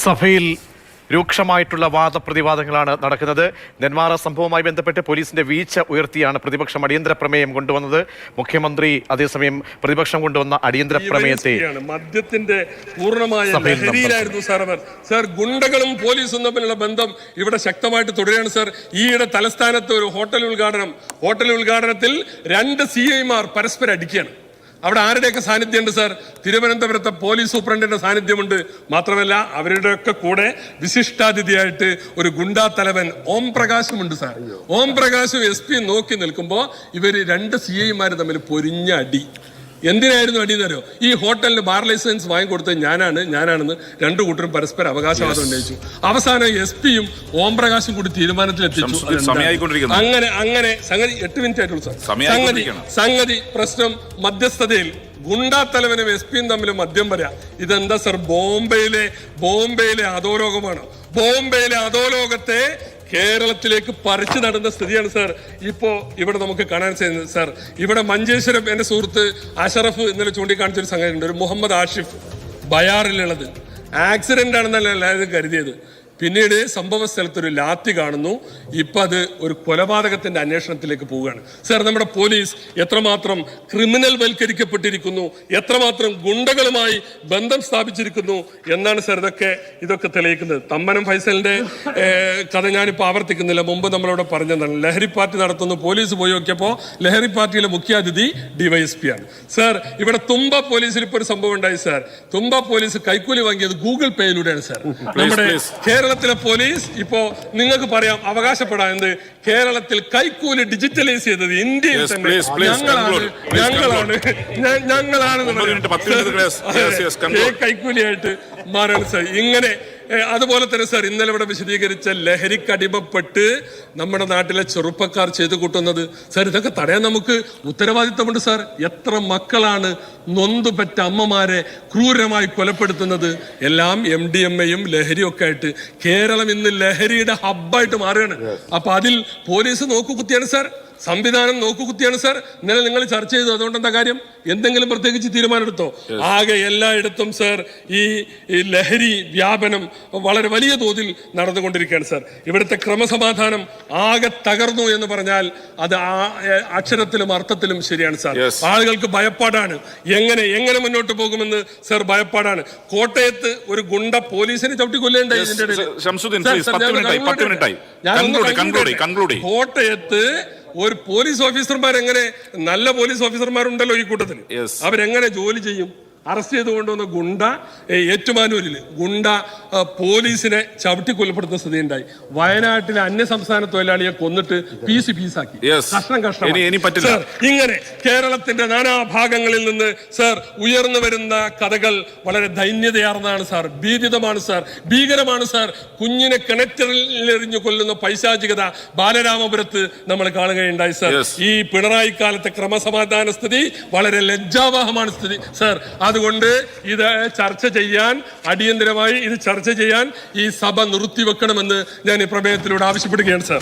സഭയിൽ രൂക്ഷമായിട്ടുള്ള വാദപ്രതിവാദങ്ങളാണ് നടക്കുന്നത്. നെന്മാറ സംഭവവുമായി ബന്ധപ്പെട്ട് പോലീസിന്റെ വീഴ്ച ഉയർത്തിയാണ് പ്രതിപക്ഷം അടിയന്തര പ്രമേയം കൊണ്ടുവന്നത്. മുഖ്യമന്ത്രി അതേസമയം പ്രതിപക്ഷം കൊണ്ടുവന്ന അടിയന്തര പ്രമേയത്തെ മദ്യത്തിന്റെ പൂർണ്ണമായ ലഹരിയിലായിരുന്നു സാർ. ഗുണ്ടകളും പോലീസും തമ്മിലുള്ള ബന്ധം ഇവിടെ ശക്തമായിട്ട് തുടരുകയാണ് സാർ. ഈയിടെ തലസ്ഥാനത്ത് ഒരു ഹോട്ടൽ ഉദ്ഘാടനത്തിൽ 2 CIമാർ പരസ്പരം അടിക്കുകയാണ്. അവിടെ ആരുടെയൊക്കെ സാന്നിധ്യമുണ്ട് സാർ? തിരുവനന്തപുരത്തെ പോലീസ് സൂപ്രണ്ടിന്റെ സാന്നിധ്യമുണ്ട്. മാത്രമല്ല അവരുടെയൊക്കെ കൂടെ വിശിഷ്ടാതിഥിയായിട്ട് ഒരു ഗുണ്ടാ തലവൻ ഓം പ്രകാശുമുണ്ട് സാർ. ഓം പ്രകാശും SP നോക്കി നിൽക്കുമ്പോൾ ഇവര് 2 CIമാർ തമ്മിൽ പൊരിഞ്ഞ അടി. എന്തിനായിരുന്നു അടിയെന്നറിയോ? ഈ ഹോട്ടലിന് ബാർ ലൈസൻസ് വാങ്ങിക്കൊടുത്തത് ഞാനാണെന്ന് 2 കൂട്ടരും പരസ്പരം അവകാശവാദം ഉന്നയിച്ചു. അവസാനം SP-യും ഓം പ്രകാശും കൂടി തീരുമാനത്തിലെത്തിച്ചു. അങ്ങനെ സംഗതി 8 മിനിറ്റ് ആയിട്ടുള്ളൂ സാർ. സംഗതി പ്രശ്നം മധ്യസ്ഥതയിൽ ഗുണ്ടാ തലവനും SP-യും തമ്മിൽ മദ്യം വരാ. ഇതെന്താ സാർ? ബോംബെയിലെ അധോലോകമാണ്. ബോംബെയിലെ അധോലോകത്തെ കേരളത്തിലേക്ക് പറിച്ചു നടന്ന സ്ഥിതിയാണ് സാർ ഇപ്പോ ഇവിടെ നമുക്ക് കാണാൻ ചെയ്യുന്നത് സാർ. ഇവിടെ മഞ്ചേശ്വരം എന്റെ സുഹൃത്ത് അഷറഫ് ഇന്നലെ ചൂണ്ടിക്കാണിച്ചൊരു സംഗതിയുണ്ട്. ഒരു മുഹമ്മദ് ആഷിഫ് ബയാറിലുള്ളത് ആക്സിഡന്റ് ആണെന്നല്ല എല്ലാവരും കരുതിയത്. പിന്നീട് സംഭവ സ്ഥലത്തൊരു ലാത്തി കാണുന്നു. ഇപ്പം അത് ഒരു കൊലപാതകത്തിന്റെ അന്വേഷണത്തിലേക്ക് പോവുകയാണ് സാർ. നമ്മുടെ പോലീസ് എത്രമാത്രം ക്രിമിനൽ വൽക്കരിക്കപ്പെട്ടിരിക്കുന്നു, എത്രമാത്രം ഗുണ്ടകളുമായി ബന്ധം സ്ഥാപിച്ചിരിക്കുന്നു എന്നാണ് സാർ ഇതൊക്കെ തെളിയിക്കുന്നത്. തമ്മനം ഫൈസലിന്റെ കഥ ഞാനിപ്പോൾ ആവർത്തിക്കുന്നില്ല. മുമ്പ് നമ്മളിവിടെ പറഞ്ഞതാണ്. ലഹരി പാർട്ടി നടത്തുന്നു. പോലീസ് പോയി നോക്കിയപ്പോൾ ലഹരി പാർട്ടിയിലെ മുഖ്യാതിഥി DYSP ആണ് സാർ. ഇവിടെ തുമ്പ പോലീസിൽ ഇപ്പോൾ ഒരു സംഭവം ഉണ്ടായി സാർ. തുമ്പ പോലീസ് കൈക്കൂലി വാങ്ങിയത് ഗൂഗിൾ പേയിലൂടെയാണ് സാർ. നമ്മുടെ കേരളത്തിലെ പോലീസ് ഇപ്പോ നിങ്ങൾക്ക് പറയാം, അവകാശപ്പെടാം, എന്ത് കേരളത്തിൽ കൈക്കൂലി ഡിജിറ്റലൈസ് ചെയ്തത് ഇന്ത്യയിൽ തന്നെ കൈക്കൂലിയായിട്ട് മാറാണ് സാർ. ഇങ്ങനെ അതുപോലെ തന്നെ സാർ ഇന്നലെ ഇവിടെ വിശദീകരിച്ച ലഹരിക്കടിമപ്പെട്ട് നമ്മുടെ നാട്ടിലെ ചെറുപ്പക്കാർ ചെയ്തു കൂട്ടുന്നത് സാർ, ഇതൊക്കെ തടയാൻ നമുക്ക് ഉത്തരവാദിത്തമുണ്ട് സാർ. എത്ര മക്കളാണ് നൊന്തുപെറ്റ അമ്മമാരെ ക്രൂരമായി കൊലപ്പെടുത്തുന്നത്? എല്ലാം MDMA-യും ലഹരിയും ഒക്കെ ആയിട്ട് കേരളം ഇന്ന് ലഹരിയുടെ ഹബ്ബായിട്ട് മാറുകയാണ്. അപ്പൊ അതിൽ പോലീസ് നോക്കുകുത്തിയാണ് സാർ, സംവിധാനം നോക്കുകുത്തിയാണ് സാർ. ഇന്നലെ നിങ്ങൾ ചർച്ച ചെയ്തു. അതുകൊണ്ട് എന്താ കാര്യം? എന്തെങ്കിലും പ്രത്യേകിച്ച് തീരുമാനമെടുത്തോ? ആകെ എല്ലായിടത്തും സാർ ഈ ലഹരി വ്യാപനം വളരെ വലിയ തോതിൽ നടന്നുകൊണ്ടിരിക്കുകയാണ് സാർ. ഇവിടുത്തെ ക്രമസമാധാനം ആകെ തകർന്നു എന്ന് പറഞ്ഞാൽ അത് അക്ഷരത്തിലും അർത്ഥത്തിലും ശരിയാണ് സാർ. ആളുകൾക്ക് ഭയപ്പാടാണ്. എങ്ങനെ മുന്നോട്ട് പോകുമെന്ന് സാർ ഭയപ്പാടാണ്. കോട്ടയത്ത് ഒരു ഗുണ്ട പോലീസിനെ ചവിട്ടിക്കൊല്ലേണ്ടായി. കോട്ടയത്ത് ഒരു പോലീസ് ഓഫീസർമാർ എങ്ങനെ, നല്ല പോലീസ് ഓഫീസർമാരുണ്ടല്ലോ ഈ കൂട്ടത്തിൽ, അവരെങ്ങനെ ജോലി ചെയ്യും? അറസ്റ്റ് ചെയ്ത് കൊണ്ടുവന്ന ഗുണ്ട ഏറ്റുമാനൂരിൽ ഗുണ്ട പോലീസിനെ ചവിട്ടി കൊലപ്പെടുത്തുന്ന സ്ഥിതി ഉണ്ടായി. വയനാട്ടിലെ അന്യസംസ്ഥാന തൊഴിലാളിയെ കൊന്നിട്ട് പീസാക്കി. കഷ്ണം. ഇങ്ങനെ കേരളത്തിന്റെ നാനാഭാഗങ്ങളിൽ നിന്ന് സാർ ഉയർന്നു വരുന്ന കഥകൾ വളരെ ദൈന്യതയാർന്നതാണ് സാർ, ഭീതിതമാണ് സാർ, ഭീകരമാണ് സാർ. കുഞ്ഞിനെ കിണറ്റിലെറിഞ്ഞു കൊല്ലുന്ന പൈശാചികത ബാലരാമപുരത്ത് നമ്മൾ കാണുകയുണ്ടായി സാർ. ഈ പിണറായി കാലത്തെ ക്രമസമാധാന സ്ഥിതി വളരെ ലജ്ജാവഹമാണ് സ്ഥിതി സാർ. അതുകൊണ്ട് ഇത് അടിയന്തരമായി ചർച്ച ചെയ്യാൻ ഈ സഭ നിർത്തിവെക്കണമെന്ന് ഞാൻ ഈ പ്രമേയത്തിലൂടെ ആവശ്യപ്പെടുകയാണ് സാർ.